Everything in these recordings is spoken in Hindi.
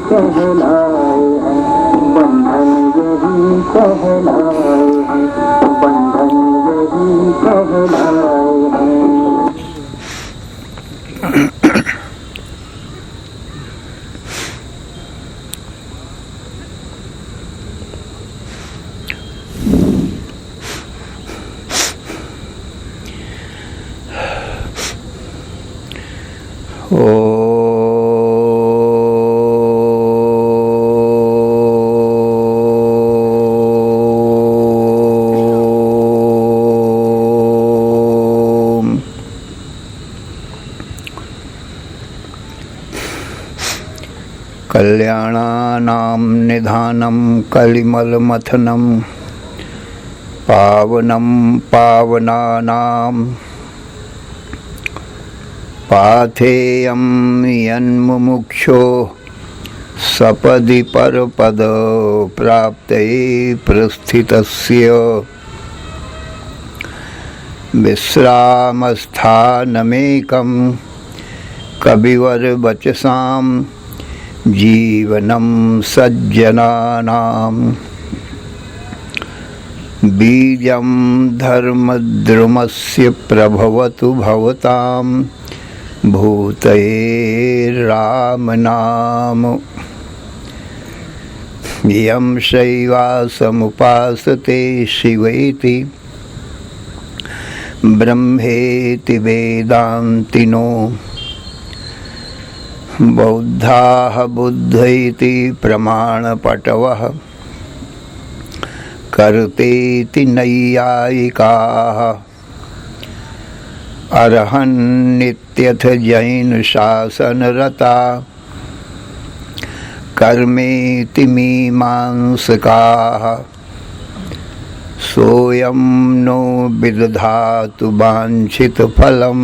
कहलाए हैं, बंधन यही कहलाए हैं, बंधन यही कहलाए हैं। कल्याणानां निधानं कलिमलमथनं पावनं पावनानां पाथेयं यन्मुमुक्षो सपदि परपद प्राप्तये प्रस्थितस्य विश्रामस्थानमेकं कविवरवचसां जीवनं सज्जनानां बीजं धर्मद्रुमस्य प्रभवतु भवतां भूतये रामनाम। यं शैवासमुपासते शिवेति ब्रह्मेति वेदान्तिनो बौद्धाः बुद्धैति प्रमाणपटवः कर्तेति नैयायिकाः अर्हन्नित्यथ जैन शासनरता कर्मेति मीमांसकाः सोऽयं नो विदधातु वाञ्छितफलं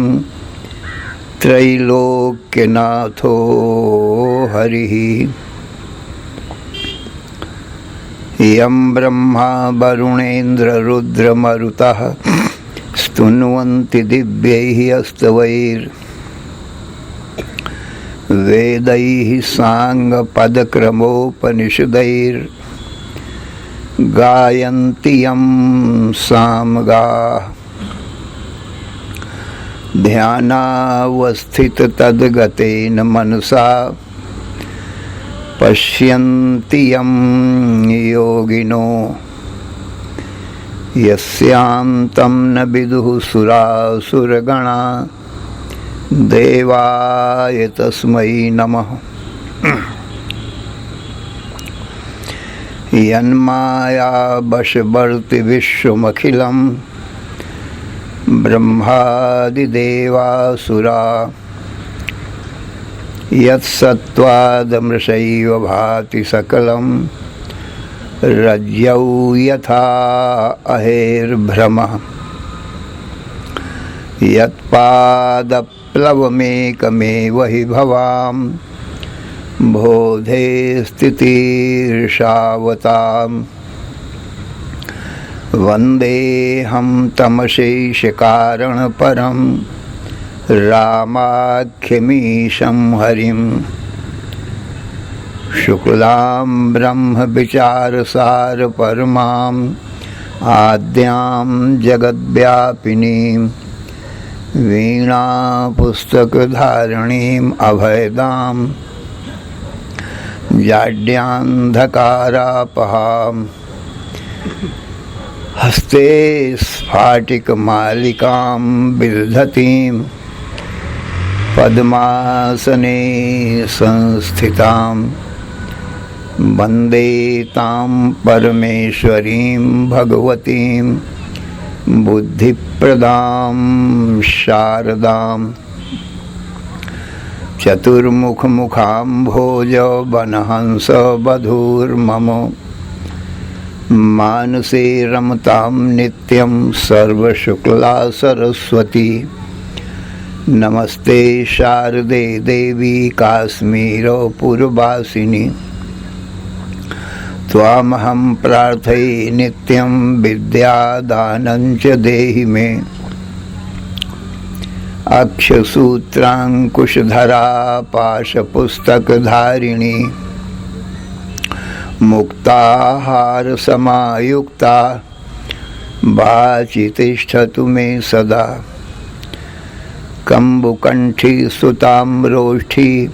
त्रैलोक्यनाथो हरिः। यं ब्रह्मा वरुणेन्द्र रुद्रमरुतः स्तुन्वन्ति दिव्यैः स्तवैर्वेदैः साङ्गपदक्रमोपनिषदैर्गायन्ति यं सामगाः ध्यानावस्थिततद्गतेन मनसा पश्यन्ति यं योगिनो यस्यान्तं न विदुः सुरासुरगणा देवाय तस्मै नमः। यन्माया वशवर्ति विश्वमखिलं ब्रह्मादिदेवासुरा यत्सत्त्वादमृषैव भाति सकलं रज्जौ यथा अहेर्भ्रमः। यत्पादप्लवमेकमेव हि भवां बोधे स्थितिर्षावताम् वन्देऽहं तमशेषकारणपरं रामाख्यमीशं हरिं। शुक्लां ब्रह्मविचारसारपरमाम् आद्यां जगद्व्यापिनीं वीणापुस्तकधारिणीम् अभयदां जाड्यान्धकारापहाम् हस्ते स्फाटिकमालिकां बिदधतीं पद्मासने संस्थितां वन्दे तां परमेश्वरीं भगवतीं बुद्धिप्रदां शारदां। चतुर्मुखमुखाम्भोज वनहंस वधूर्मम मानसे रमतां नित्यं सर्वशुक्ला सरस्वती। नमस्ते शारदे देवी काश्मीरपुरवासिनी। त्वामहं प्रार्थये नित्यं विद्यादानं च देहि मे। अक्षसूत्राङ्कुशधरा पाशपुस्तकधारिणी मुक्ताहार समायुक्ता वाचि तिष्ठतु मे सदा। कंबुकंठी सुताम्रोष्ठी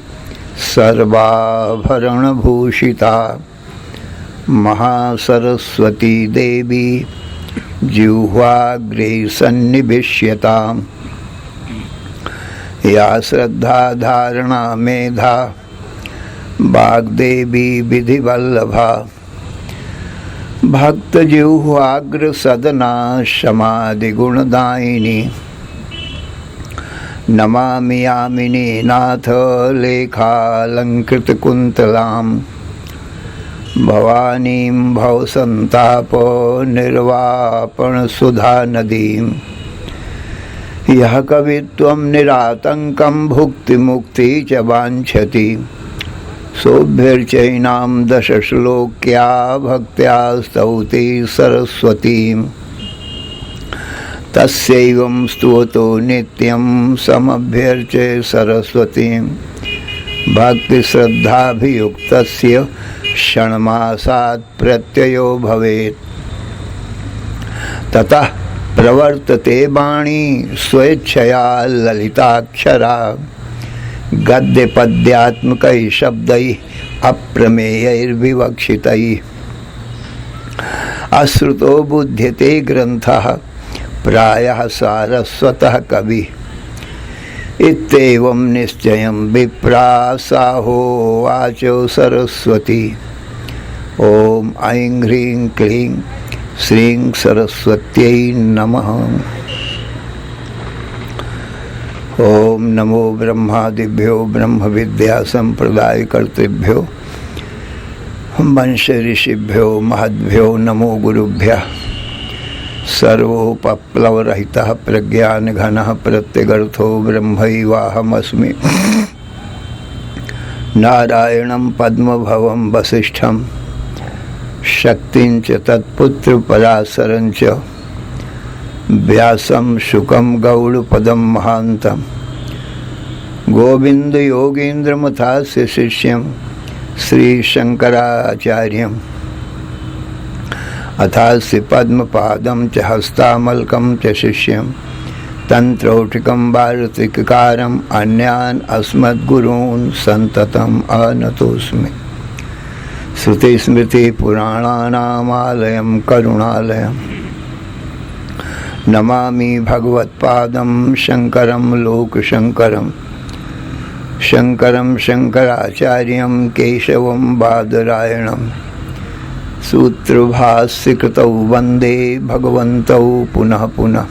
सर्वाभरणभूषिता महासरस्वती देवी जिह्वाग्रे सन्निविश्यताम्। या श्रद्धा धारणा मेधा वाग्देवी विधिवल्लभा भक्तजिह्वाग्र सदना समाधिगुणदायिनी। नमामि यामिनी नाथ लेखालंकृतकुन्तलां भवानीं भवसन्ताप निर्वापणसुधानदीं। यः कवित्वं निरातङ्कं भुक्तिमुक्ति च वाञ्छति सोऽभ्यर्चैनां दशश्लोक्या भक्त्या स्तौति सरस्वतीं। तस्यैवं स्तुवतो नित्यं समभ्यर्चे सरस्वतीं। भक्तिश्रद्धाभियुक्तस्य षण्मासात् प्रत्ययो भवेत्। ततः प्रवर्तते वाणी स्वेच्छया ललिताक्षरा गद्यपद्यात्मकैः शब्दैः अप्रमेयैर्विवक्षितैः। अश्रुतो बुध्यते ग्रन्थः प्रायः सारस्वतः कवि। इत्येवं निश्चयं विप्रासाहोवाच सरस्वती। ॐ ऐं ह्रीं क्लीं श्रीं सरस्वत्यै नमः। ॐ नमो ब्रह्मादिभ्यो ब्रह्म विद्या संप्रदायकर्तृभ्यो वंश ऋषिभ्यो महद्भ्यो नमो गुरुभ्यः। सर्वोपप्लवरहितः प्रज्ञानघनः प्रत्यगर्थो ब्रह्मैवाहमस्मि। नारायणं पद्मभवं वसिष्ठं शक्तिं च तत्पुत्रपराशरं च व्यासं शुकं गौडपदं महान्तं गोविन्दयोगीन्द्रमथास्य शिष्यं श्रीशङ्कराचार्यम् अथास्य पद्मपादं च हस्तामलकं च शिष्यं तन्त्रौटिकं वार्तिककारम् अन्यान् अस्मद्गुरून् सन्ततम् आनतोऽस्मि। श्रुतिस्मृतिपुराणानामालयं करुणालयं नमामि भगवत्पादं शङ्करं लोकशङ्करं। शङ्करं शङ्कराचार्यं केशवं बादरायणं सूत्रभाष्यकृतौ वन्दे भगवन्तौ पुनः पुनः।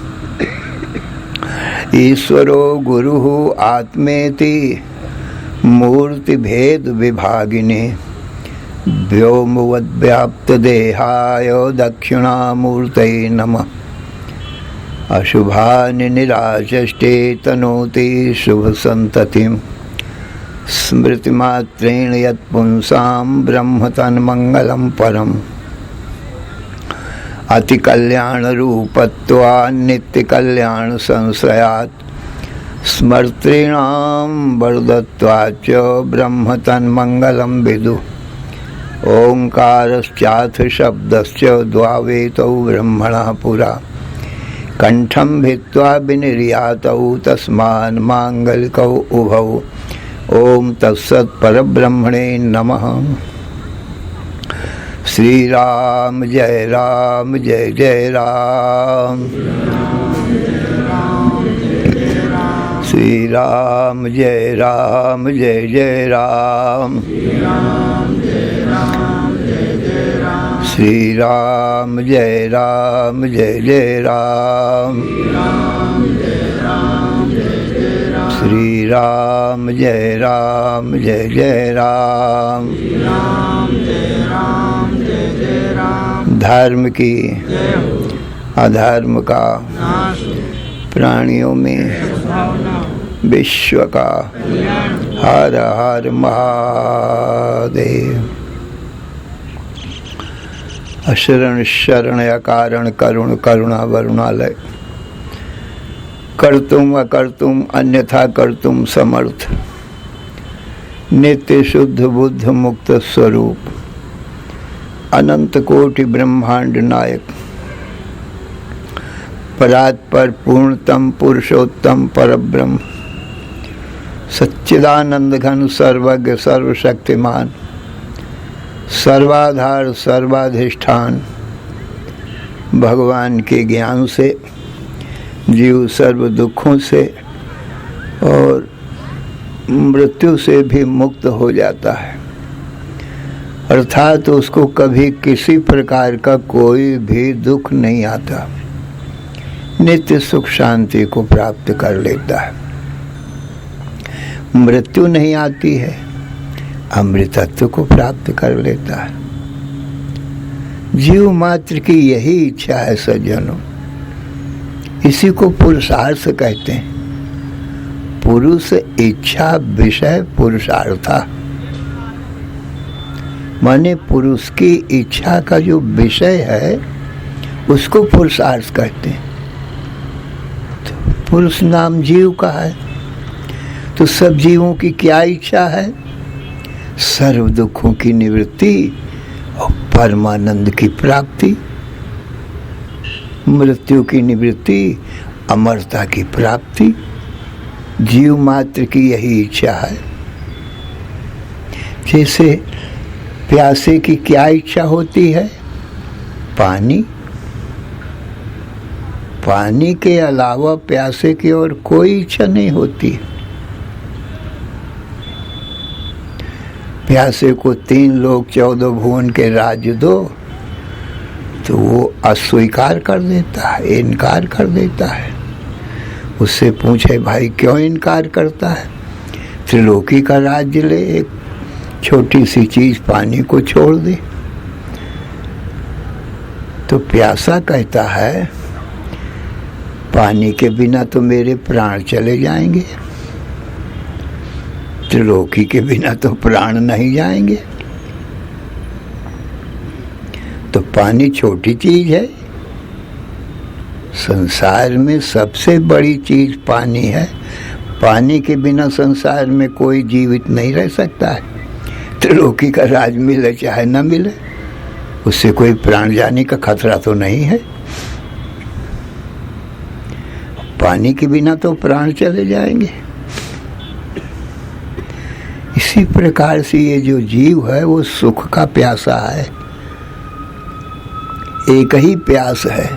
ईश्वरो गुरुः आत्मेति मूर्तिभेदविभागिने व्योमवद्व्याप्तदेहाय दक्षिणामूर्तये नमः। अशुभानि निराचष्टे तनोति शुभसन्ततिं स्मृतिमात्रेण यत्पुंसां ब्रह्मतन्मङ्गलं परम्। अतिकल्याणरूपत्वान् नित्यकल्याणसंश्रयात् स्मर्तॄणां वरदत्वाच्च ब्रह्मतन्मङ्गलं विदुः। ओङ्कारश्चाथ शब्दश्च द्वावेतौ ब्रह्मणः पुरा कंठं भित्त्वा विनिर्यातौ तस्मान् माङ्गलिकौ उभौ। ओम तत्सत् परब्रह्मणे नमः। श्री राम जय जय राम। श्री राम जय जय राम। श्री राम जय जय राम। श्री राम जय जय राम। धर्म की अधर्म का प्राणियों में विश्व का हर हर महादेव। अशरण शरण अकारण करुण करुणा वरुणालय कर्तुम अकर्तुम अन्यथा कर्तुम समर्थ नित्य शुद्ध बुद्ध मुक्त स्वरूप अनंत कोटि ब्रह्मांड नायक, परात्पर पूर्णतम पुरुषोत्तम परब्रह्म, सच्चिदानंद घन सर्वज्ञ सर्वशक्तिमान, सर्वाधार सर्वाधिष्ठान, भगवान के ज्ञान से जीव सर्व दुखों से और मृत्यु से भी मुक्त हो जाता है, अर्थात उसको कभी किसी प्रकार का कोई भी दुख नहीं आता, नित्य सुख शांति को प्राप्त कर लेता है। मृत्यु नहीं आती है, अमृतत्व को प्राप्त कर लेता है। जीव मात्र की यही इच्छा है सज्जनों, इसी को पुरुषार्थ कहते हैं। पुरुष इच्छा विषय पुरुषार्था, माने पुरुष की इच्छा का जो विषय है उसको पुरुषार्थ कहते हैं। तो पुरुष नाम जीव का है, तो सब जीवों की क्या इच्छा है? सर्व दुखों की निवृत्ति और परमानंद की प्राप्ति, मृत्यु की निवृत्ति, अमरता की प्राप्ति। जीव मात्र की यही इच्छा है। जैसे प्यासे की क्या इच्छा होती है? पानी। पानी के अलावा प्यासे की और कोई इच्छा नहीं होती। प्यासे को 3 लोक 14 भुवन के राज्य दो तो वो अस्वीकार कर देता है, इनकार कर देता है। उससे पूछे भाई क्यों इनकार करता है? त्रिलोकी का राज्य ले, एक छोटी सी चीज पानी को छोड़ दे। तो प्यासा कहता है पानी के बिना तो मेरे प्राण चले जाएंगे, त्रिलोकी के बिना तो प्राण नहीं जाएंगे। तो पानी छोटी चीज है, संसार में सबसे बड़ी चीज पानी है। पानी के बिना संसार में कोई जीवित नहीं रह सकता है। त्रिलोकी का राज मिले चाहे न मिले, उससे कोई प्राण जाने का खतरा तो नहीं है। पानी के बिना तो प्राण चले जाएंगे। इसी प्रकार से ये जो जीव है वो सुख का प्यासा है। एक ही प्यास है,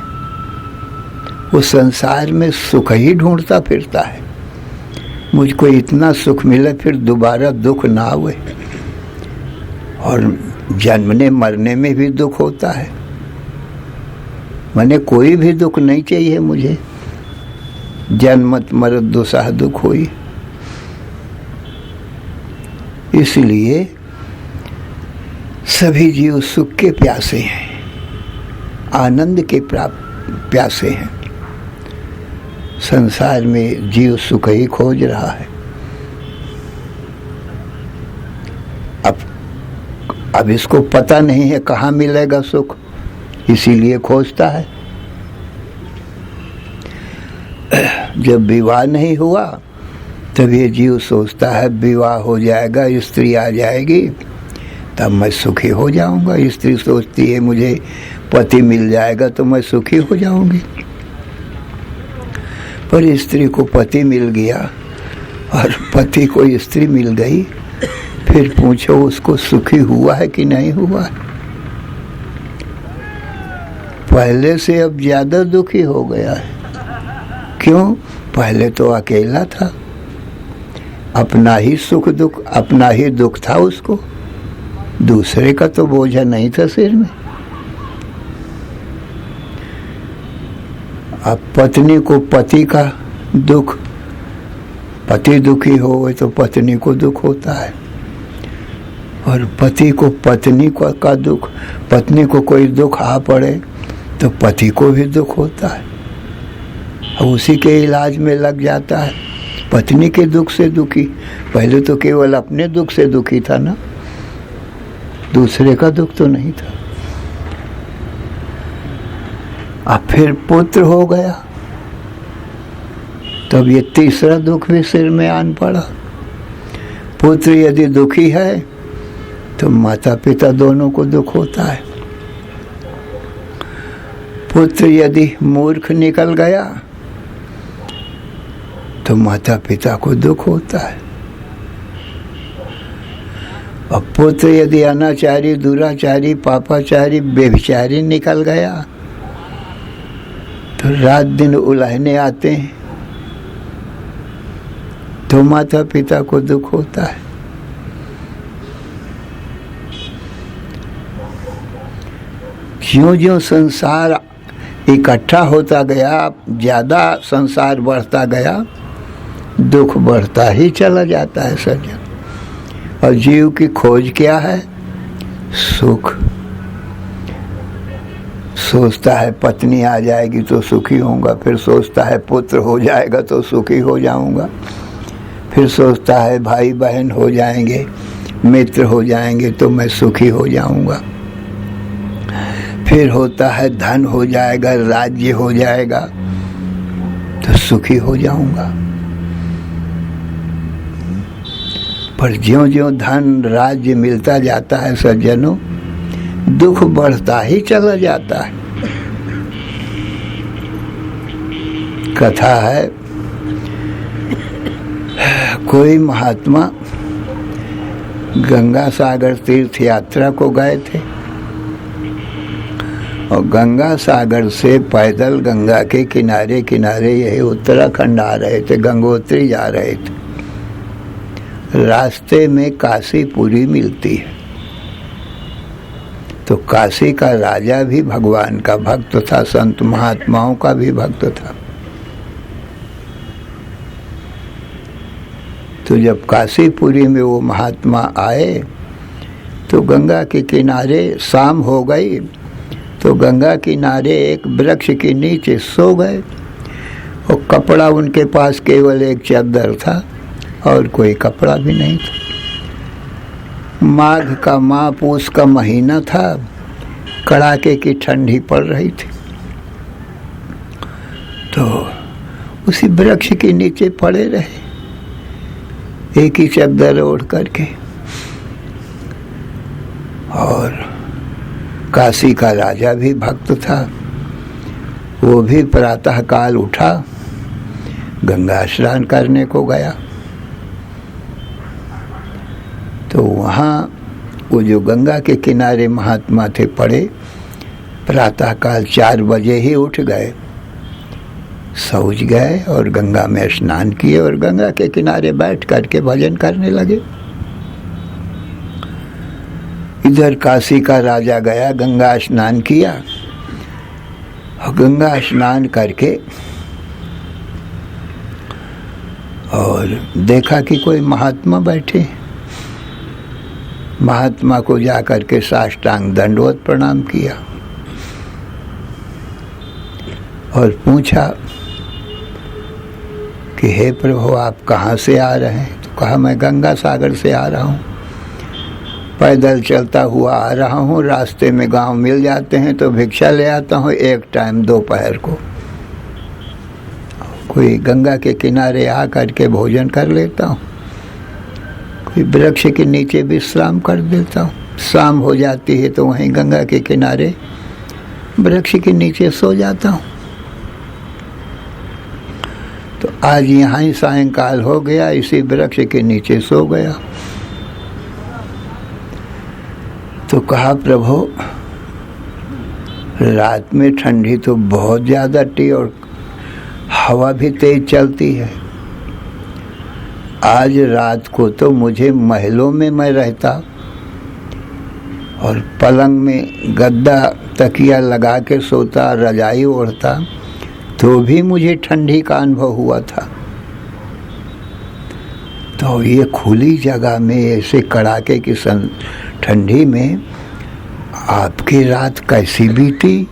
वो संसार में सुख ही ढूंढता फिरता है। मुझको इतना सुख मिले फिर दोबारा दुख ना हुए। और जन्मने मरने में भी दुख होता है, मैंने कोई भी दुख नहीं चाहिए मुझे। जन्मत मरत दुसह दुख हुई। इसलिए सभी जीव सुख के प्यासे हैं, आनंद के प्यासे हैं। संसार में जीव सुख ही खोज रहा है। अब इसको पता नहीं है कहाँ मिलेगा सुख, इसीलिए खोजता है। जब विवाह नहीं हुआ तब ये जीव सोचता है विवाह हो जाएगा, स्त्री आ जाएगी, तब मैं सुखी हो जाऊंगा। स्त्री सोचती है मुझे पति मिल जाएगा तो मैं सुखी हो जाऊंगी। पर स्त्री को पति मिल गया और पति को स्त्री मिल गई, फिर पूछो उसको सुखी हुआ है कि नहीं हुआ है? पहले से अब ज्यादा दुखी हो गया है। क्यों? पहले तो अकेला था, अपना ही सुख दुख, अपना ही दुख था उसको, दूसरे का तो बोझा नहीं था सिर में। अब पत्नी को पति का दुख, पति दुखी हो तो पत्नी को दुख होता है, और पति को पत्नी का दुख, पत्नी को कोई दुख आ पड़े तो पति को भी दुख होता है। और उसी के इलाज में लग जाता है, पत्नी के दुख से दुखी। पहले तो केवल अपने दुख से दुखी था ना, दूसरे का दुख तो नहीं था। अब फिर पुत्र हो गया, तब ये तीसरा दुख भी सिर में आन पड़ा। पुत्र यदि दुखी है तो माता पिता दोनों को दुख होता है। पुत्र यदि मूर्ख निकल गया तो माता पिता को दुख होता है, और पुत्र यदि अनाचारी, दुराचारी, पापाचारी, व्यभिचारी निकल गया तो रात दिन उलाहने आते हैं, तो माता पिता को दुख होता है। ज्यों-ज्यों संसार इकट्ठा होता गया, ज्यादा संसार बढ़ता गया, दुख बढ़ता ही चला जाता है सज्जन। और जीव की खोज क्या है? सुख। सोचता है पत्नी आ जाएगी तो सुखी होऊंगा, फिर सोचता है पुत्र हो जाएगा तो सुखी हो जाऊंगा, फिर सोचता है भाई बहन हो जाएंगे, मित्र हो जाएंगे तो मैं सुखी हो जाऊंगा, फिर होता है धन हो जाएगा, राज्य हो जाएगा तो सुखी हो जाऊंगा। पर ज्यों-ज्यों धन राज्य मिलता जाता है सज्जनों, दुख बढ़ता ही चला जाता है। कथा है, कोई महात्मा गंगा सागर तीर्थ यात्रा को गए थे और गंगा सागर से पैदल गंगा के किनारे किनारे यही उत्तराखंड आ रहे थे, गंगोत्री जा रहे थे। रास्ते में काशीपुरी मिलती है, तो काशी का राजा भी भगवान का भक्त था, संत महात्माओं का भी भक्त था। तो जब काशीपुरी में वो महात्मा आए तो गंगा के किनारे शाम हो गई, तो गंगा किनारे एक वृक्ष के नीचे सो गए, और कपड़ा उनके पास केवल एक चादर था और कोई कपड़ा भी नहीं था। माघ का माह पूस का महीना था, कड़ाके की ठंडी पड़ रही थी, तो उसी वृक्ष के नीचे पड़े रहे एक ही चादर ओढ़ करके। और काशी का राजा भी भक्त था, वो भी प्रातः काल उठा, गंगा स्नान करने को गया। तो वहाँ वो जो गंगा के किनारे महात्मा थे पड़े, प्रातः काल 4 बजे ही उठ गए, शौच गए और गंगा में स्नान किए और गंगा के किनारे बैठ करके भजन करने लगे। इधर काशी का राजा गया, गंगा स्नान किया, और गंगा स्नान करके और देखा कि कोई महात्मा बैठे। महात्मा को जा करके साष्टांग दंडवत प्रणाम किया और पूछा कि हे प्रभु, आप कहाँ से आ रहे हैं? तो कहा, मैं गंगा सागर से आ रहा हूँ, पैदल चलता हुआ आ रहा हूँ, रास्ते में गांव मिल जाते हैं तो भिक्षा ले आता हूँ, एक टाइम दोपहर को कोई गंगा के किनारे आ करके भोजन कर लेता हूँ, कोई वृक्ष के नीचे विश्राम कर देता हूँ, शाम हो जाती है तो वहीं गंगा के किनारे वृक्ष के नीचे सो जाता हूँ। तो आज यहाँ ही सायंकाल हो गया, इसी वृक्ष के नीचे सो गया। तो कहा, प्रभु रात में ठंडी तो बहुत ज़्यादा थी और हवा भी तेज चलती है, आज रात को तो मुझे महलों में मैं रहता और पलंग में गद्दा तकिया लगा के सोता, रजाई ओढ़ता, तो भी मुझे ठंडी का अनुभव हुआ था। तो ये खुली जगह में ऐसे कड़ाके की ठंडी में आपकी रात कैसी बीती?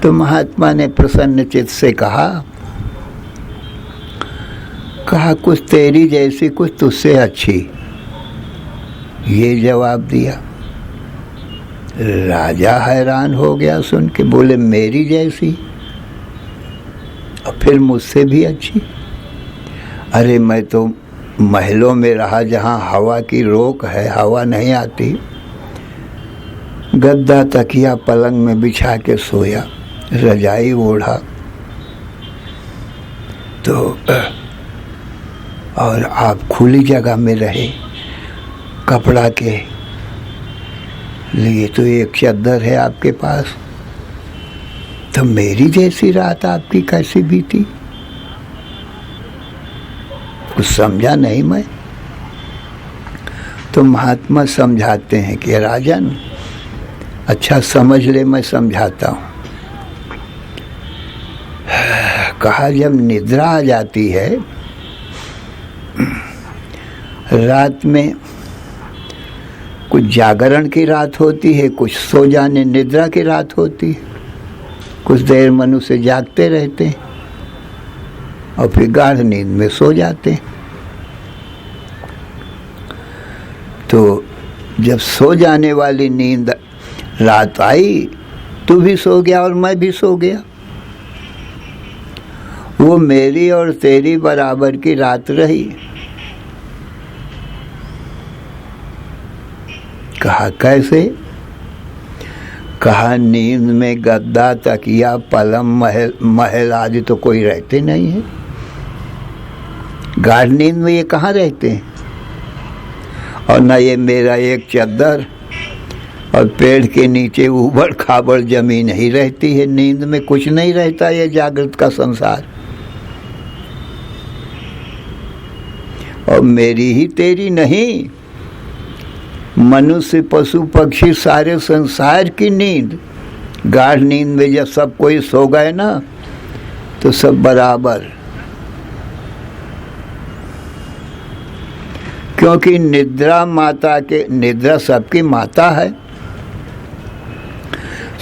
तो महात्मा ने प्रसन्न चित्त से कहा, कुछ तेरी जैसी, कुछ तुझसे अच्छी, ये जवाब दिया। राजा हैरान हो गया सुन के, बोले मेरी जैसी और फिर मुझसे भी अच्छी? अरे मैं तो महलों में रहा जहाँ हवा की रोक है, हवा नहीं आती, गद्दा तकिया पलंग में बिछा के सोया, रजाई ओढ़ा तो और आप खुली जगह में रहे, कपड़ा के लिए तो एक चादर है आपके पास, तो मेरी जैसी रात आपकी कैसी बीती? कुछ समझा नहीं मैं। तो महात्मा समझाते हैं कि राजन अच्छा समझ ले, मैं समझाता हूँ। कहा जब निद्रा आ जाती है रात में, कुछ जागरण की रात होती है, कुछ सो जाने निद्रा की रात होती है। कुछ देर मनुष्य जागते रहते हैं और फिर गाढ़ नींद में सो जाते हैं। तो जब सो जाने वाली नींद रात आई, तू भी सो गया और मैं भी सो गया। वो मेरी और तेरी बराबर की रात रही। कहा कैसे? कहा नींद में गद्दा तकिया पलंग महल आदि तो कोई रहते नहीं है। गाढ़ नींद में ये कहाँ रहते हैं? और न ये मेरा एक चादर और पेड़ के नीचे उबड़ खाबड़ जमीन ही रहती है। नींद में कुछ नहीं रहता ये जागृत का संसार। और मेरी ही तेरी नहीं, मनुष्य पशु पक्षी सारे संसार की नींद। गाढ़ नींद में जब सब कोई सो गए ना तो सब बराबर, क्योंकि निद्रा सबकी माता है,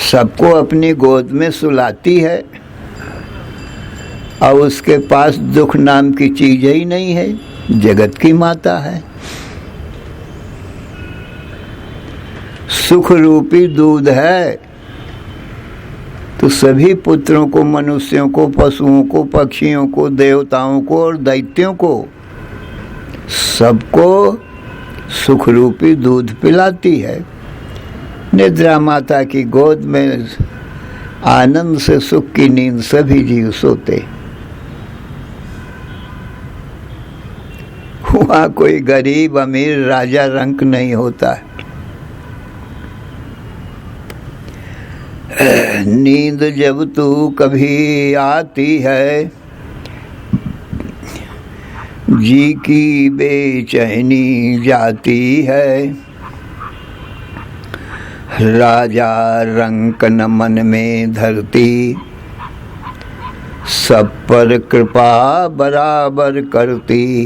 सबको अपनी गोद में सुलाती है और उसके पास दुख नाम की चीज ही नहीं है, जगत की माता है। सुख रूपी दूध है तो सभी पुत्रों को, मनुष्यों को, पशुओं को, पक्षियों को, देवताओं को और दैत्यों को, सबको सुख रूपी दूध पिलाती है। निद्रा माता की गोद में आनंद से सुख की नींद सभी जीव सोते। वहाँ कोई गरीब अमीर राजा रंक नहीं होता है। नींद जब तू कभी आती है, जी की बेचैनी जाती है। राजा रंक न मन में धरती, सब पर कृपा बराबर करती।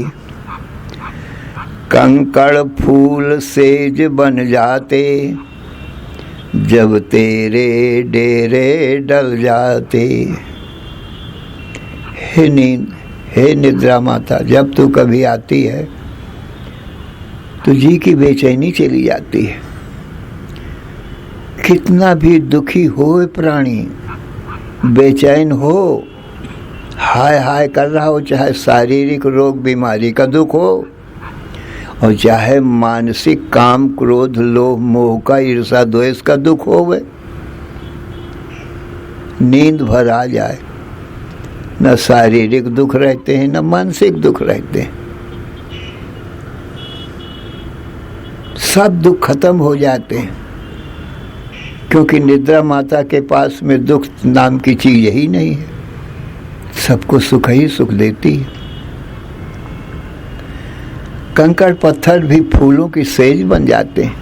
कंकड़ फूल सेज बन जाते, जब तेरे डेरे डल जाते। हे नींद, हे निद्रा माता, जब तू कभी आती है तो जी की बेचैनी चली जाती है। कितना भी दुखी हो प्राणी, बेचैन हो, हाय हाय कर रहा हो, चाहे शारीरिक रोग बीमारी का दुख हो और चाहे मानसिक काम क्रोध लोभ मोह का ईर्षा द्वेष का दुख हो, वे नींद भर आ जाए, न शारीरिक दुख रहते हैं न मानसिक दुख रहते हैं, सब दुख खत्म हो जाते हैं। क्योंकि निद्रा माता के पास में दुख नाम की चीज ही नहीं है, सबको सुख ही सुख देती है। कंकड़ पत्थर भी फूलों की सेज बन जाते हैं।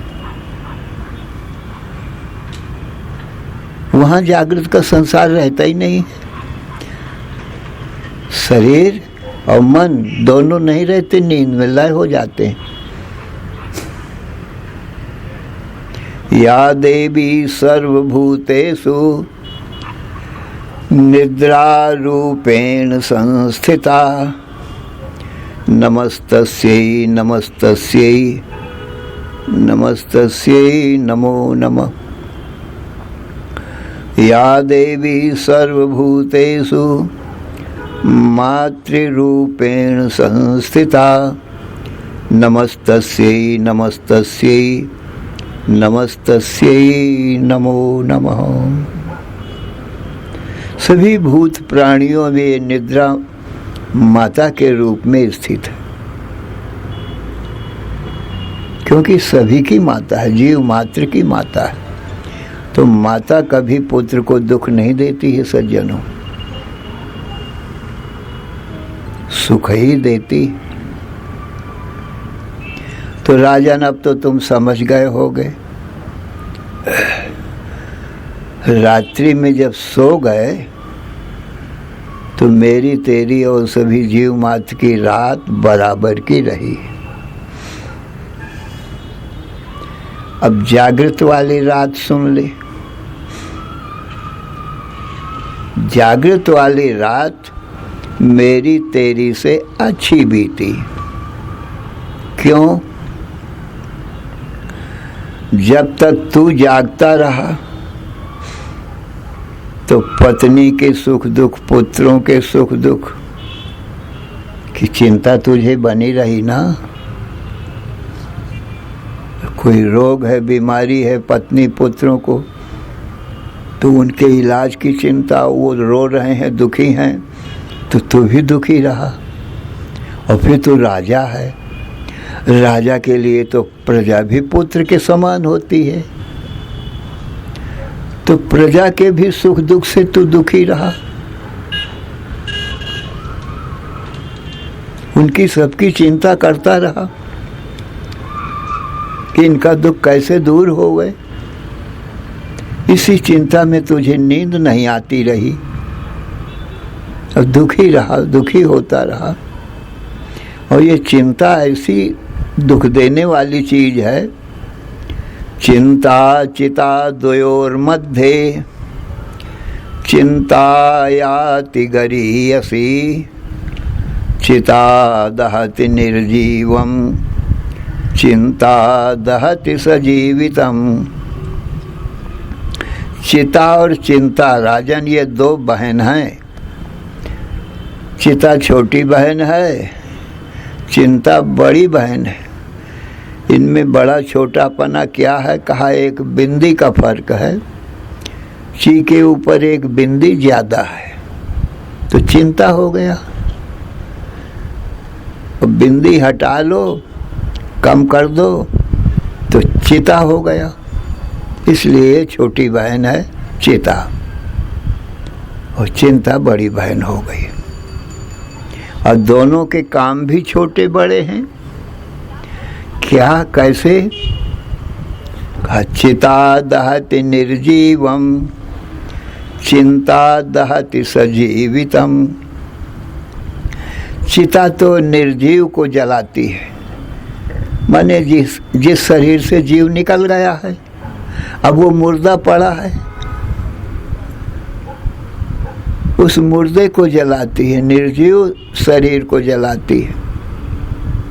वहां जागृत का संसार रहता ही नहीं। शरीर और मन दोनों नहीं रहते, नींद में लय हो जाते हैं। या देवी सर्वभूतेषु निद्रा रूपेण संस्थिता, नमस्तस्यै नमस्तस्यै नमस्तस्यै नमो नमः। या देवी सर्वभूतेषु मातृरूपेण संस्थिता, नमस्तस्यै नमस्तस्यै नमस्तस्यै नमो नमः। सभी भूत प्राणियों में निद्रा माता के रूप में स्थित है, क्योंकि सभी की माता है, जीव मात्र की माता है। तो माता कभी पुत्र को दुख नहीं देती है सज्जनों, सुख ही देती। तो राजन, अब तो तुम समझ गए होगे। रात्रि में जब सो गए तो मेरी तेरी और सभी जीव मात्र की रात बराबर की रही। अब जागृत वाली रात सुन ले। जागृत वाली रात मेरी तेरी से अच्छी बीती। क्यों? जब तक तू जागता रहा तो पत्नी के सुख दुख, पुत्रों के सुख दुख की चिंता तुझे बनी रही ना। कोई रोग है, बीमारी है पत्नी पुत्रों को, तो उनके इलाज की चिंता, वो रो रहे हैं, दुखी हैं, तो तू भी दुखी रहा। और फिर तू राजा है, राजा के लिए तो प्रजा भी पुत्र के समान होती है, तो प्रजा के भी सुख दुख से तू दुखी रहा। उनकी सबकी चिंता करता रहा कि इनका दुख कैसे दूर हो गए। इसी चिंता में तुझे नींद नहीं आती रही और दुखी रहा, दुखी होता रहा। और ये चिंता ऐसी दुख देने वाली चीज है। चिंता चिता द्वयोर मध्ये चिंतायाति गरीयसी चिता दहति निर्जीवम चिंता दहति सजीवितम। चिता और चिंता राजन, ये दो बहन हैं। चिता छोटी बहन है, चिंता बड़ी बहन है। इनमें बड़ा छोटापना क्या है? कहा एक बिंदी का फर्क है। ची के ऊपर एक बिंदी ज्यादा है तो चिंता हो गया। और बिंदी हटा लो, कम कर दो तो चिता हो गया। इसलिए छोटी बहन है चिता और चिंता बड़ी बहन हो गई। और दोनों के काम भी छोटे बड़े हैं। क्या, कैसे? चिता दहति निर्जीवम चिंता दहति सजीवितम। चिता तो निर्जीव को जलाती है, माने जिस शरीर से जीव निकल गया है, अब वो मुर्दा पड़ा है, उस मुर्दे को जलाती है। निर्जीव शरीर को जलाती है,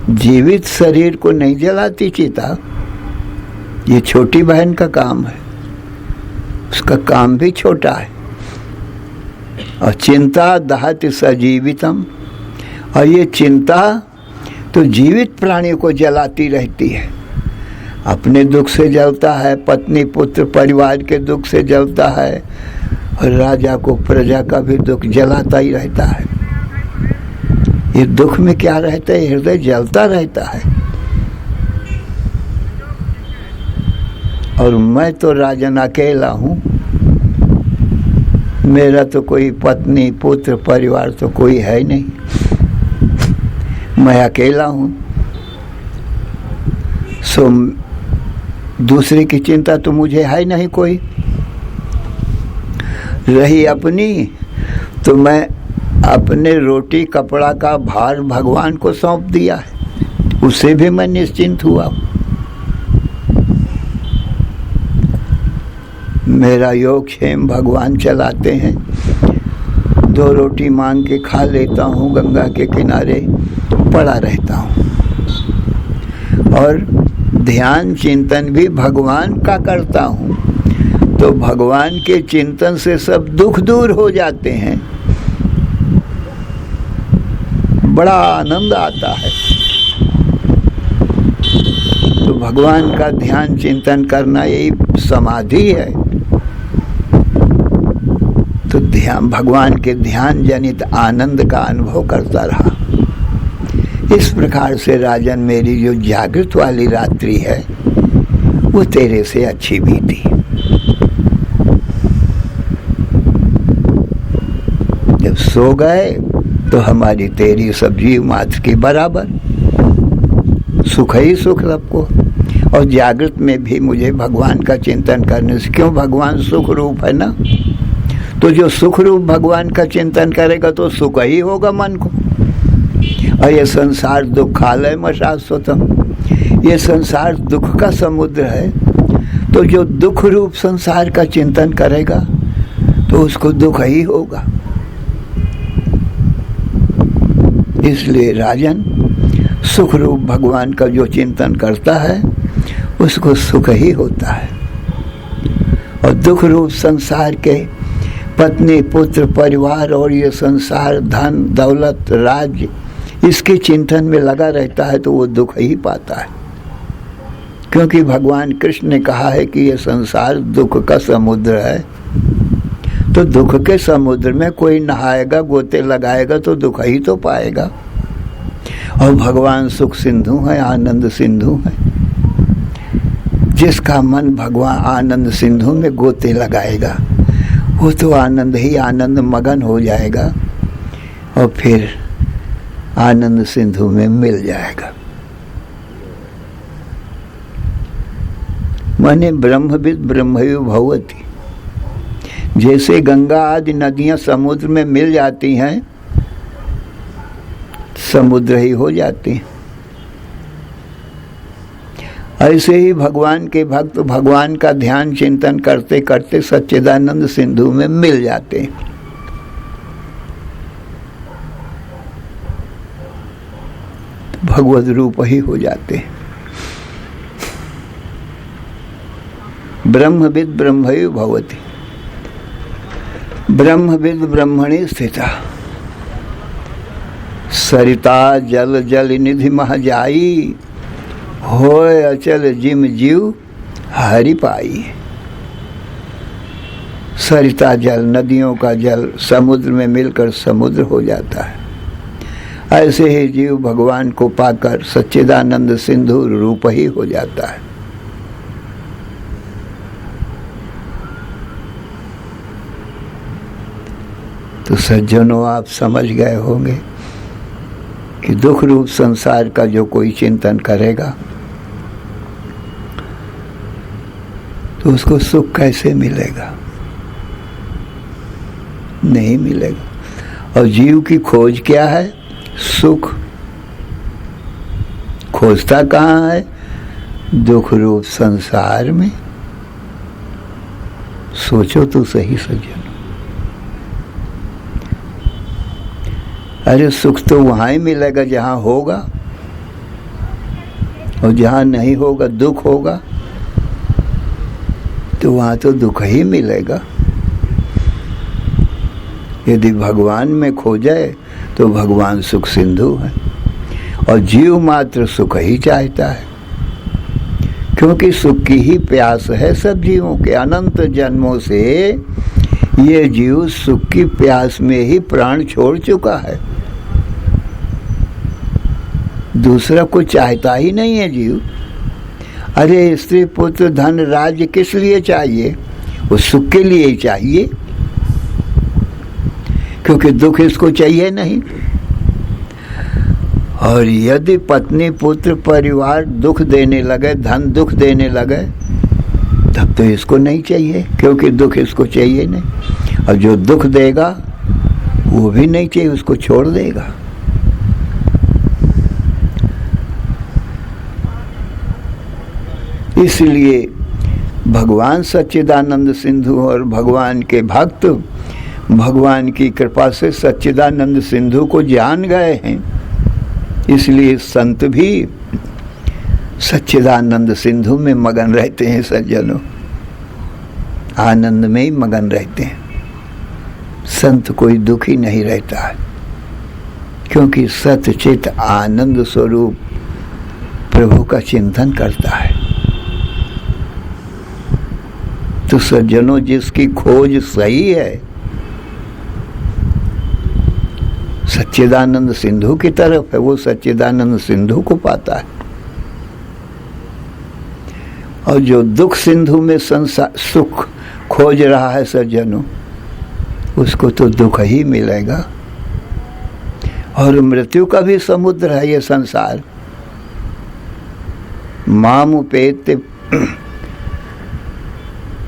जीवित शरीर को नहीं जलाती चिता। ये छोटी बहन का काम है, उसका काम भी छोटा है। और चिंता दहति सजीवितम, और ये चिंता तो जीवित प्राणियों को जलाती रहती है। अपने दुख से जलता है, पत्नी पुत्र परिवार के दुख से जलता है, और राजा को प्रजा का भी दुख जलाता ही रहता है। ये दुख में क्या रहता है? हृदय जलता रहता है। और मैं तो राजन अकेला हूँ, मेरा तो कोई पत्नी पुत्र परिवार तो कोई है नहीं, मैं अकेला हूँ। सो दूसरे की चिंता तो मुझे है नहीं कोई। रही अपनी, तो मैं अपने रोटी कपड़ा का भार भगवान को सौंप दिया है, उससे भी मैं निश्चिंत हुआ। मेरा योगक्षेम भगवान चलाते हैं। 2 रोटी मांग के खा लेता हूँ, गंगा के किनारे पड़ा रहता हूँ। और ध्यान चिंतन भी भगवान का करता हूँ, तो भगवान के चिंतन से सब दुख दूर हो जाते हैं, बड़ा आनंद आता है। तो भगवान का ध्यान चिंतन करना यही समाधि है। तो ध्यान, भगवान के ध्यान जनित आनंद का अनुभव करता रहा। इस प्रकार से राजन मेरी जो जागृत वाली रात्रि है वो तेरे से अच्छी बीती। जब सो गए तो हमारी तेरी सब जीव मात्र के बराबर, सुख ही सुख सबको। और जागृत में भी मुझे भगवान का चिंतन करने से, क्यों, भगवान सुख रूप है ना, तो जो सुख रूप भगवान का चिंतन करेगा तो सुख ही होगा मन को। और ये संसार दुखालय शाश्वतम, ये संसार दुख का समुद्र है। तो जो दुख रूप संसार का चिंतन करेगा तो उसको दुख ही होगा। इसलिए राजन, सुख रूप भगवान का जो चिंतन करता है उसको सुख ही होता है। और दुख रूप संसार के पत्नी, पुत्र, परिवार और ये संसार, धन, दौलत, राज्य, इसके चिंतन में लगा रहता है तो वो दुख ही पाता है। क्योंकि भगवान कृष्ण ने कहा है कि ये संसार दुख का समुद्र है। तो दुख के समुद्र में कोई नहाएगा, गोते लगाएगा तो दुख ही तो पाएगा। और भगवान सुख सिंधु है, आनंद सिंधु है। जिसका मन भगवान आनंद सिंधु में गोते लगाएगा वो तो आनंद ही आनंद मगन हो जाएगा और फिर आनंद सिंधु में मिल जाएगा। माने ब्रह्मविद ब्रह्मयु भवति। जैसे गंगा आदि नदियां समुद्र में मिल जाती हैं, समुद्र ही हो जाती हैं, ऐसे ही भगवान के भक्त भगवान का ध्यान चिंतन करते करते सच्चिदानंद सिंधु में मिल जाते हैं। भगवद रूप ही हो जाते हैं। ब्रह्मविद ब्रह्मयु भवति। ब्रह्मविद ब्रह्मणि स्थिता। सरिता जल जल निधि मह जाई, होय अचल जिम जीव हरि पाई। सरिता जल, नदियों का जल समुद्र में मिलकर समुद्र हो जाता है। ऐसे ही जीव भगवान को पाकर सच्चिदानंद सिंधु रूप ही हो जाता है। तो सज्जनों, आप समझ गए होंगे कि दुख रूप संसार का जो कोई चिंतन करेगा तो उसको सुख कैसे मिलेगा? नहीं मिलेगा। और जीव की खोज क्या है? सुख। खोजता कहाँ है? दुख रूप संसार में। सोचो तो सही सज्जन। अरे सुख तो वहाँ ही मिलेगा जहाँ होगा, और जहाँ नहीं होगा, दुख होगा, तो वहाँ तो दुख ही मिलेगा। यदि भगवान में खोजे तो भगवान सुख सिंधु है, और जीव मात्र सुख ही चाहता है। क्योंकि सुख की ही प्यास है सब जीवों के। अनंत जन्मों से ये जीव सुख की प्यास में ही प्राण छोड़ चुका है। दूसरा कुछ चाहता ही नहीं है जीव। अरे स्त्री पुत्र धन राज्य किस लिए चाहिए? वो सुख के लिए ही चाहिए, क्योंकि दुख इसको चाहिए नहीं। और यदि पत्नी पुत्र परिवार दुख देने लगे, धन दुख देने लगे, तब तो इसको नहीं चाहिए, क्योंकि दुख इसको चाहिए नहीं। और जो दुख देगा वो भी नहीं चाहिए, उसको छोड़ देगा। इसलिए भगवान सच्चिदानंद सिंधु और भगवान के भक्त भगवान की कृपा से सच्चिदानंद सिंधु को जान गए हैं। इसलिए संत भी सच्चिदानंद सिंधु में मगन रहते हैं। सज्जनों, आनंद में ही मगन रहते हैं। संत कोई दुखी नहीं रहता है, क्योंकि सतचित आनंद स्वरूप प्रभु का चिंतन करता है। तो सज्जनों, जिसकी खोज सही है सच्चिदानंद सिंधु की तरफ है, वो सच्चिदानंद सिंधु को पाता है। और जो दुख सिंधु में संसार सुख खोज रहा है सज्जनों, उसको तो दुख ही मिलेगा। और मृत्यु का भी समुद्र है ये संसार।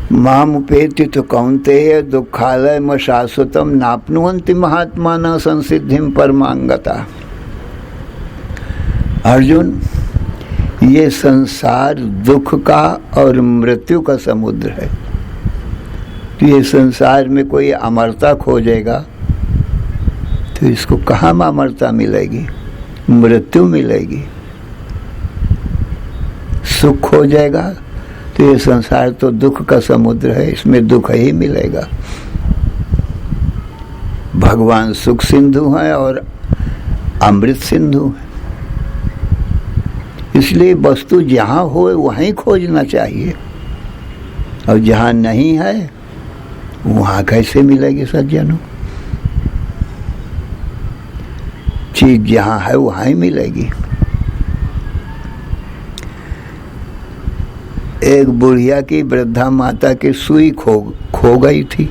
मामुपेति तो कौन्तेय दुखालय शाश्वतम नाप्नुवन्ति महात्माना संसिद्धिम परमांगता। अर्जुन, ये संसार दुख का और मृत्यु का समुद्र है। तो ये संसार में कोई अमरता खोजेगा तो इसको कहाँ अमरता मिलेगी? मृत्यु मिलेगी। सुख खोजेगा तो ये संसार तो दुख का समुद्र है, इसमें दुख ही मिलेगा। भगवान सुख सिंधु है और अमृत सिंधु है। इसलिए वस्तु जहाँ हो वहीं खोजना चाहिए, और जहाँ नहीं है वहाँ कैसे मिलेगी सज्जनों? चीज जहाँ है वहाँ ही मिलेगी। एक बुढ़िया की वृद्धा माता की सुई खो गई थी,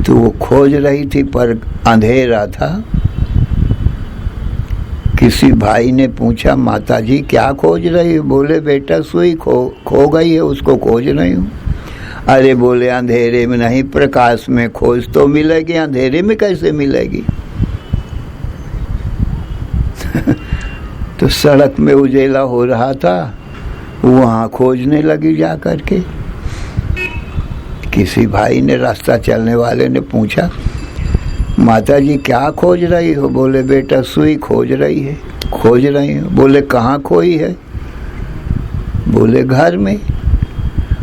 तो वो खोज रही थी पर अंधेरा था। किसी भाई ने पूछा, माता जी क्या खोज रही हो? बोले, बेटा सुई खो गई है, उसको खोज रही हूँ। अरे बोले, अंधेरे में नहीं, प्रकाश में खोज तो मिलेगी, अंधेरे में कैसे मिलेगी? तो सड़क में उजेला हो रहा था, वहाँ खोजने लगी जा करके। किसी भाई ने, रास्ता चलने वाले ने पूछा, माता जी क्या खोज रही हो? बोले, बेटा सुई खोज रही हो। बोले, कहाँ खोई है? बोले, घर में।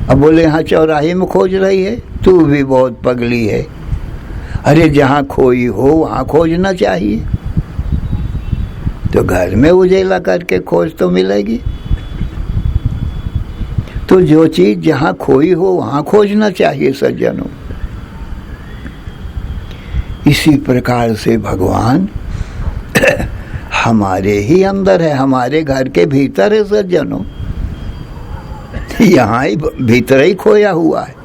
अब बोले, हाँ चौराहे में खोज रही है? तू भी बहुत पगली है। अरे जहाँ खोई हो वहाँ खोजना चाहिए। तो घर में उजेला करके खोज तो मिलेगी। तो जो चीज जहाँ खोई हो वहाँ खोजना चाहिए सज्जनों। इसी प्रकार से भगवान हमारे ही अंदर है, हमारे घर के भीतर है सज्जनों। यहाँ ही भीतर ही खोया हुआ है।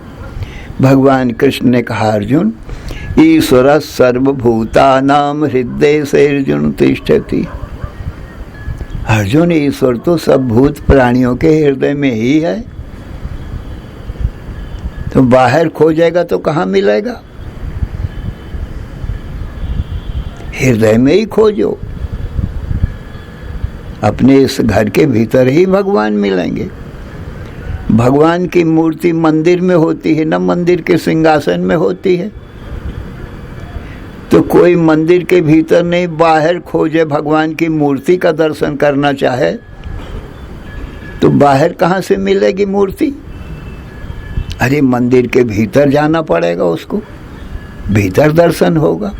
भगवान कृष्ण ने कहा, अर्जुन ईश्वर सर्वभूतानां हृदय से अर्जुन तिष्ठति। अर्जुन, ईश्वर तो सब भूत प्राणियों के हृदय में ही है। तो बाहर खोजेगा तो कहाँ मिलेगा? हृदय में ही खोजो। अपने इस घर के भीतर ही भगवान मिलेंगे। भगवान की मूर्ति मंदिर में होती है, न मंदिर के सिंहासन में होती है। तो कोई मंदिर के भीतर नहीं, बाहर खोजे, भगवान की मूर्ति का दर्शन करना चाहे तो बाहर कहाँ से मिलेगी मूर्ति? अरे मंदिर के भीतर जाना पड़ेगा, उसको भीतर दर्शन होगा।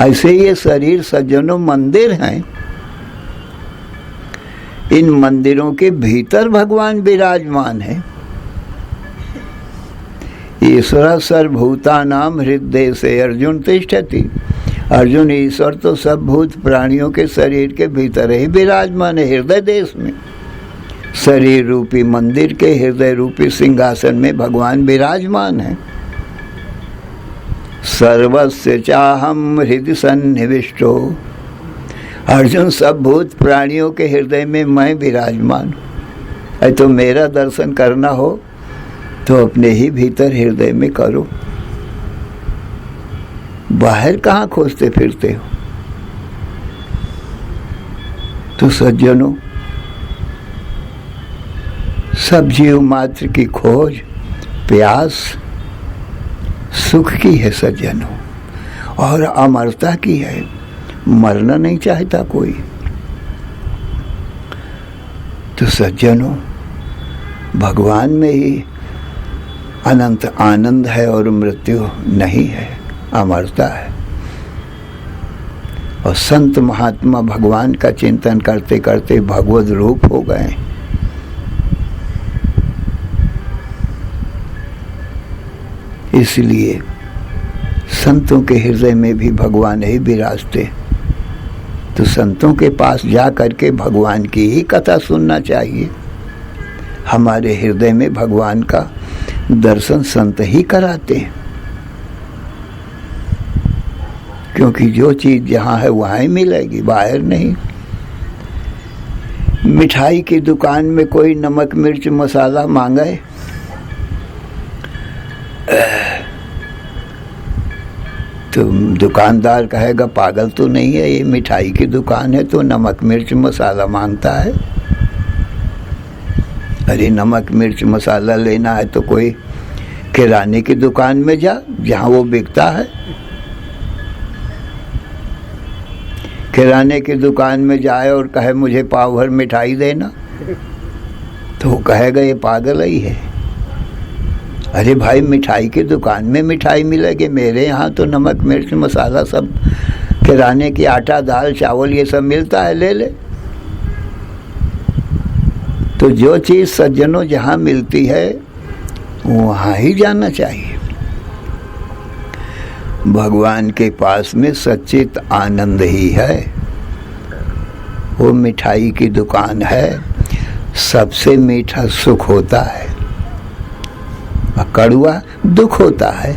ऐसे ये शरीर सज्जनों मंदिर हैं। इन मंदिरों के भीतर भगवान विराजमान है। ईश्वर सर्वभूतानां हृदय से अर्जुन तिष्ठति। अर्जुन, ईश्वर तो सब भूत प्राणियों के शरीर के भीतर ही विराजमान है, हृदय देश में। शरीर रूपी मंदिर के हृदय रूपी सिंहासन में भगवान विराजमान है। सर्वस्य चाहम हृदय सन्निविष्टो। अर्जुन, सब भूत प्राणियों के हृदय में मैं विराजमान हूँ। तो मेरा दर्शन करना हो तो अपने ही भीतर हृदय में करो। बाहर कहाँ खोजते फिरते हो? तो सज्जनों, सब जीव मात्र की खोज प्यास सुख की है सज्जनों, और अमरता की है। मरना नहीं चाहता कोई। तो सज्जनों, भगवान में ही अनंत आनंद है और मृत्यु नहीं है, अमरता है। और संत महात्मा भगवान का चिंतन करते करते भगवद रूप हो गए। इसलिए संतों के हृदय में भी भगवान ही विराजते। तो संतों के पास जा करके भगवान की ही कथा सुनना चाहिए। हमारे हृदय में भगवान का दर्शन संत ही कराते हैं, क्योंकि जो चीज जहाँ है वहाँ ही मिलेगी, बाहर नहीं। मिठाई की दुकान में कोई नमक मिर्च मसाला मांगे तो दुकानदार कहेगा पागल तो नहीं है, ये मिठाई की दुकान है तो नमक मिर्च मसाला मांगता है। अरे नमक मिर्च मसाला लेना है तो कोई किराने की दुकान में जा, जहाँ वो बिकता है। किराने की दुकान में जाए और कहे मुझे पाव भर मिठाई देना, तो वो कहेगा ये पागल ही है। अरे भाई मिठाई की दुकान में मिठाई मिलेगी, मेरे यहाँ तो नमक मिर्च मसाला सब किराने की आटा दाल चावल ये सब मिलता है, ले ले। तो जो चीज़ सज्जनों जहाँ मिलती है वहाँ ही जाना चाहिए। भगवान के पास में सच्चित आनंद ही है। वो मिठाई की दुकान है, सबसे मीठा सुख होता है, कड़वा दुख होता है।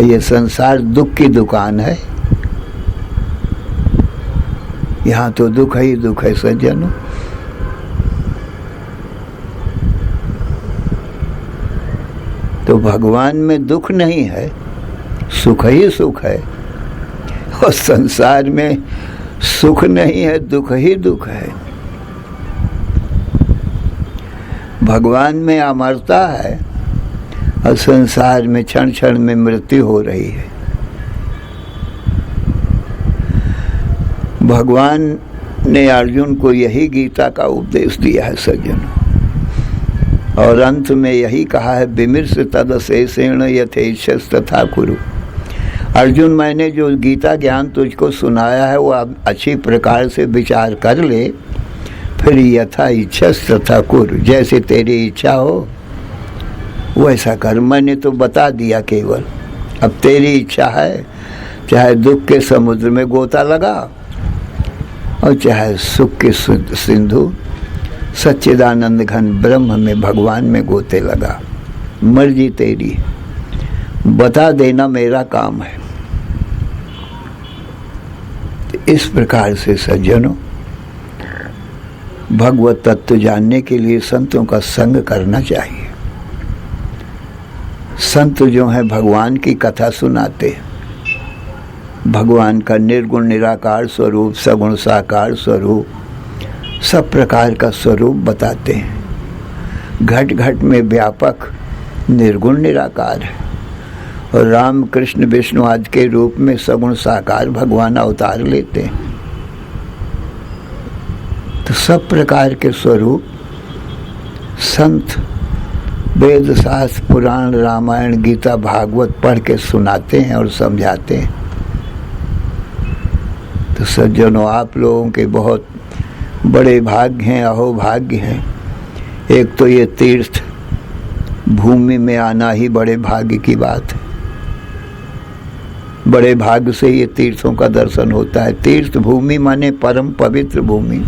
ये संसार दुख की दुकान है, यहाँ तो दुख ही दुख है सज्जनों। तो भगवान में दुख नहीं है, सुख ही सुख है। और संसार में सुख नहीं है, दुख ही दुख है। भगवान में अमरता है और संसार में क्षण क्षण में मृत्यु हो रही है। भगवान ने अर्जुन को यही गीता का उपदेश दिया है सज्जनों, और अंत में यही कहा है विमृश तदशेषेण यथेच्छस तथा कुरु। अर्जुन, मैंने जो गीता ज्ञान तुझको सुनाया है वो आप अच्छी प्रकार से विचार कर ले, फिर यथा इच्छस तथा कुरु, जैसे तेरी इच्छा हो वैसा कर। मैंने तो बता दिया केवल, अब तेरी इच्छा है, चाहे दुख के समुद्र में गोता लगा और चाहे सुख के सिंधु सच्चिदानंद घन ब्रह्म में भगवान में गोते लगा। मर्जी तेरी, बता देना मेरा काम है। तो इस प्रकार से सज्जनों भगवत तत्व जानने के लिए संतों का संग करना चाहिए। संत जो हैं भगवान की कथा सुनाते हैं, भगवान का निर्गुण निराकार स्वरूप, सगुण साकार स्वरूप, सब प्रकार का स्वरूप बताते हैं। घट घट में व्यापक निर्गुण निराकार है, और राम कृष्ण विष्णु आदि के रूप में सगुण साकार भगवान अवतार लेते हैं। तो सब प्रकार के स्वरूप संत वेद शास्त्र पुराण रामायण गीता भागवत पढ़ के सुनाते हैं और समझाते हैं। तो सज्जनों आप लोगों के बहुत बड़े भाग्य हैं, अहोभाग्य हैं। एक तो ये तीर्थ भूमि में आना ही बड़े भाग्य की बात है। बड़े भाग्य से ये तीर्थों का दर्शन होता है। तीर्थ भूमि माने परम पवित्र भूमि,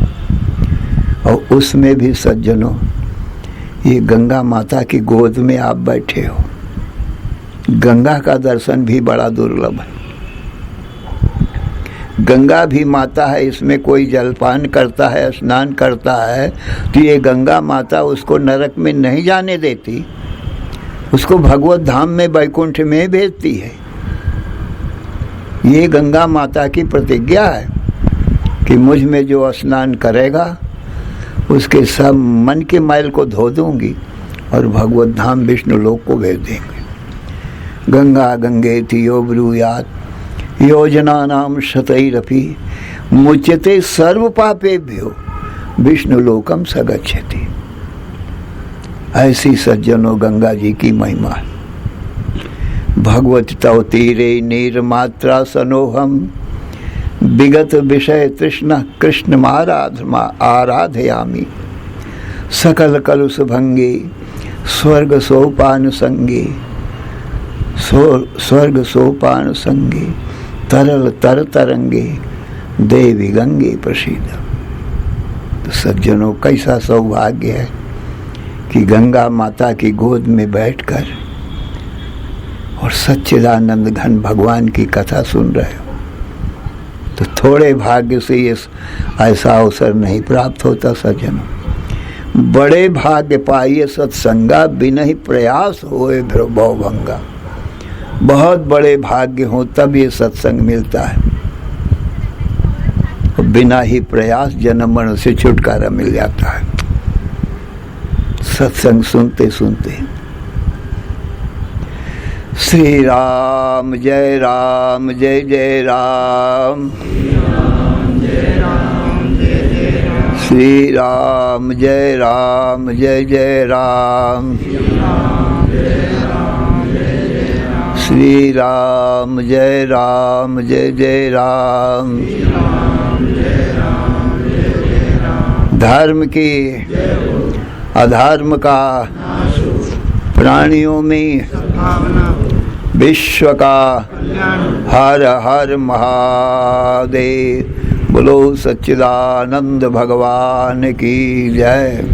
और उसमें भी सज्जनों ये गंगा माता की गोद में आप बैठे हो। गंगा का दर्शन भी बड़ा दुर्लभ है। गंगा भी माता है, इसमें कोई जलपान करता है, स्नान करता है, तो ये गंगा माता उसको नरक में नहीं जाने देती, उसको भगवत धाम में वैकुंठ में भेजती है। ये गंगा माता की प्रतिज्ञा है कि मुझ में जो स्नान करेगा उसके सब मन के मैल को धो दूंगी और भगवत धाम विष्णु लोक को भेज देंगे। गंगा गंगेति यो ब्रूयात् योजना नाम शतैरपि मुच्यते सर्व पापेभ्यो विष्णु लोकम सगच्छति। ऐसी सज्जनों गंगा जी की महिमा है। भगवत तव तीरे नीर मात्रा सनोहम विगत विषय तृष्णा कृष्ण आराधयामी सकल कलुष भंगे स्वर्ग सोपानुसंगे स्वर्ग सोपानुसंगे तरल तर तरंगे देवी गंगे प्रसिद्ध। तो सज्जनों, कैसा सौभाग्य है कि गंगा माता की गोद में बैठकर और सच्चिदानंद घन भगवान की कथा सुन रहे हो। तो थोड़े भाग्य से ये ऐसा अवसर नहीं प्राप्त होता सज्जनों। बड़े भाग्य पाइए सत्संगा, बिना ही प्रयास होए भवभंगा। बहुत बड़े भाग्य हो तब ये सत्संग मिलता है, और बिना ही प्रयास जन्म मरण से छुटकारा मिल जाता है सत्संग सुनते सुनते। श्री राम जय जय राम, श्री राम जय जय राम, श्री राम जय जय राम। धर्म की अधर्म का प्राणियों में विश्व का हर हर महादेव। बोलो सच्चिदानंद भगवान की जय।